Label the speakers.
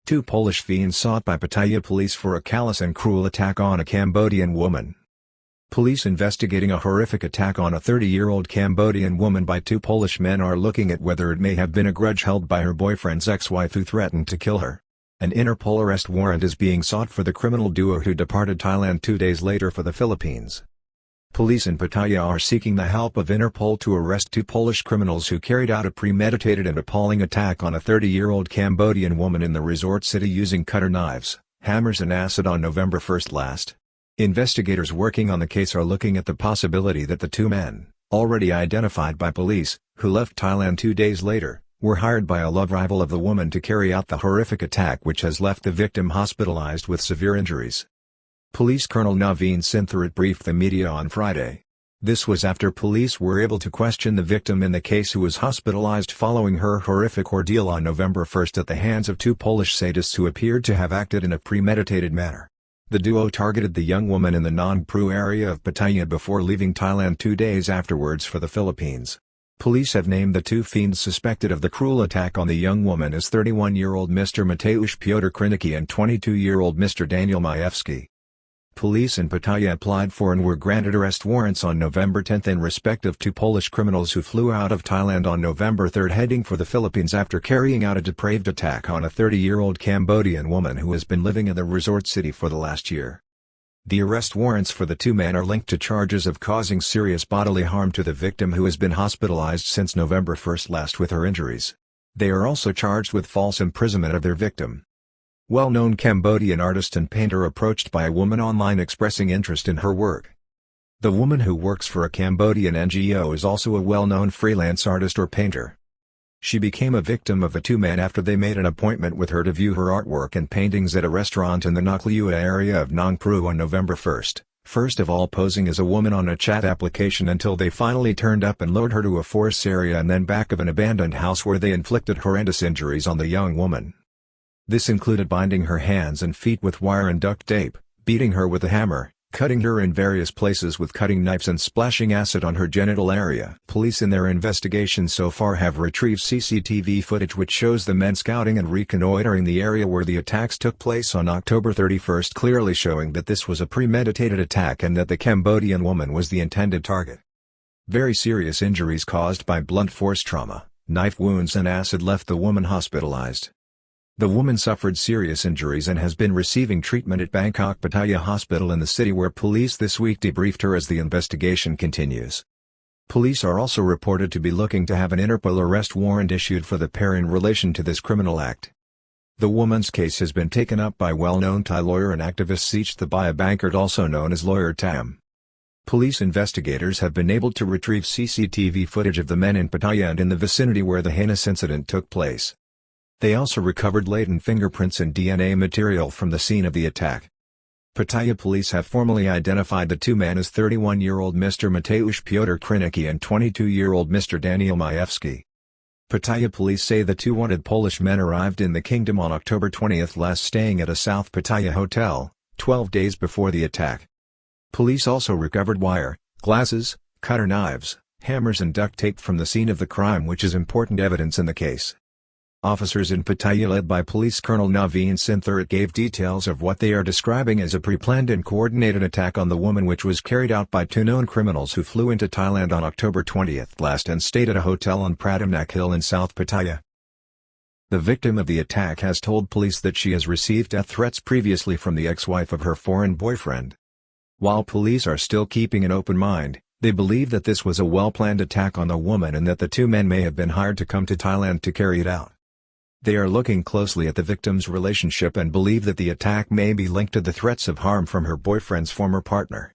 Speaker 1: Two Polish fiends sought by Pattaya police for a callous and cruel attack on a Cambodian woman. Police investigating a horrific attack on a 30-year-old Cambodian woman by two Polish men are looking at whether it may have been a grudge held by her boyfriend's ex-wife who threatened to kill her. An Interpol arrest warrant is being sought for the criminal duo who departed Thailand 2 days later for the Philippines. Police in Pattaya are seeking the help of Interpol to arrest two Polish criminals who carried out a premeditated and appalling attack on a 30-year-old Cambodian woman in the resort city using cutter knives, hammers and acid on November 1 last. Investigators working on the case are looking at the possibility that the two men, already identified by police, who left Thailand 2 days later, were hired by a love rival of the woman to carry out the horrific attack which has left the victim hospitalized with severe injuries. Police Colonel Naveen Sintharat briefed the media on Friday. This was after police were able to question the victim in the case who was hospitalized following her horrific ordeal on November 1 at the hands of two Polish sadists who appeared to have acted in a premeditated manner. The duo targeted the young woman in the Nong Pru area of Pattaya before leaving Thailand 2 days afterwards for the Philippines. Police have named the two fiends suspected of the cruel attack on the young woman as 31-year-old Mr. Mateusz Piotr Krynicki and 22-year-old Mr. Daniel Majewski. Police in Pattaya applied for and were granted arrest warrants on November 10 in respect of two Polish criminals who flew out of Thailand on November 3 heading for the Philippines after carrying out a depraved attack on a 30-year-old Cambodian woman who has been living in the resort city for the last year. The arrest warrants for the two men are linked to charges of causing serious bodily harm to the victim who has been hospitalized since November 1 last with her injuries. They are also charged with false imprisonment of their victim. Well-known Cambodian artist and painter approached by a woman online expressing interest in her work. The woman who works for a Cambodian NGO is also a well-known freelance artist or painter. She became a victim of the two men after they made an appointment with her to view her artwork and paintings at a restaurant in the Naklua area of Nong Pru on November 1, first of all posing as a woman on a chat application until they finally turned up and lured her to a forest area and then back of an abandoned house where they inflicted horrendous injuries on the young woman. This included binding her hands and feet with wire and duct tape, beating her with a hammer, cutting her in various places with cutting knives and splashing acid on her genital area. Police in their investigation so far have retrieved CCTV footage which shows the men scouting and reconnoitering the area where the attacks took place on October 31, clearly showing that this was a premeditated attack and that the Cambodian woman was the intended target. Very serious injuries caused by blunt force trauma, knife wounds and acid left the woman hospitalized. The woman suffered serious injuries and has been receiving treatment at Bangkok Pattaya Hospital in the city where police this week debriefed her as the investigation continues. Police are also reported to be looking to have an Interpol arrest warrant issued for the pair in relation to this criminal act. The woman's case has been taken up by well-known Thai lawyer and activist Seech Thabaya Bankert, also known as Lawyer Tam. Police investigators have been able to retrieve CCTV footage of the men in Pattaya and in the vicinity where the heinous incident took place. They also recovered latent fingerprints and DNA material from the scene of the attack. Pattaya police have formally identified the two men as 31-year-old Mr. Mateusz Piotr Krynicki and 22-year-old Mr. Daniel Majewski. Pattaya police say the two wanted Polish men arrived in the kingdom on October 20 last, staying at a South Pattaya hotel, 12 days before the attack. Police also recovered wire, glasses, cutter knives, hammers and duct tape from the scene of the crime, which is important evidence in the case. Officers in Pattaya led by Police Colonel Naveen Sintharat gave details of what they are describing as a pre-planned and coordinated attack on the woman which was carried out by two known criminals who flew into Thailand on October 20 last and stayed at a hotel on Pratamnak Hill in South Pattaya. The victim of the attack has told police that she has received death threats previously from the ex-wife of her foreign boyfriend. While police are still keeping an open mind, they believe that this was a well-planned attack on the woman and that the two men may have been hired to come to Thailand to carry it out. They are looking closely at the victim's relationship and believe that the attack may be linked to the threats of harm from her boyfriend's former partner.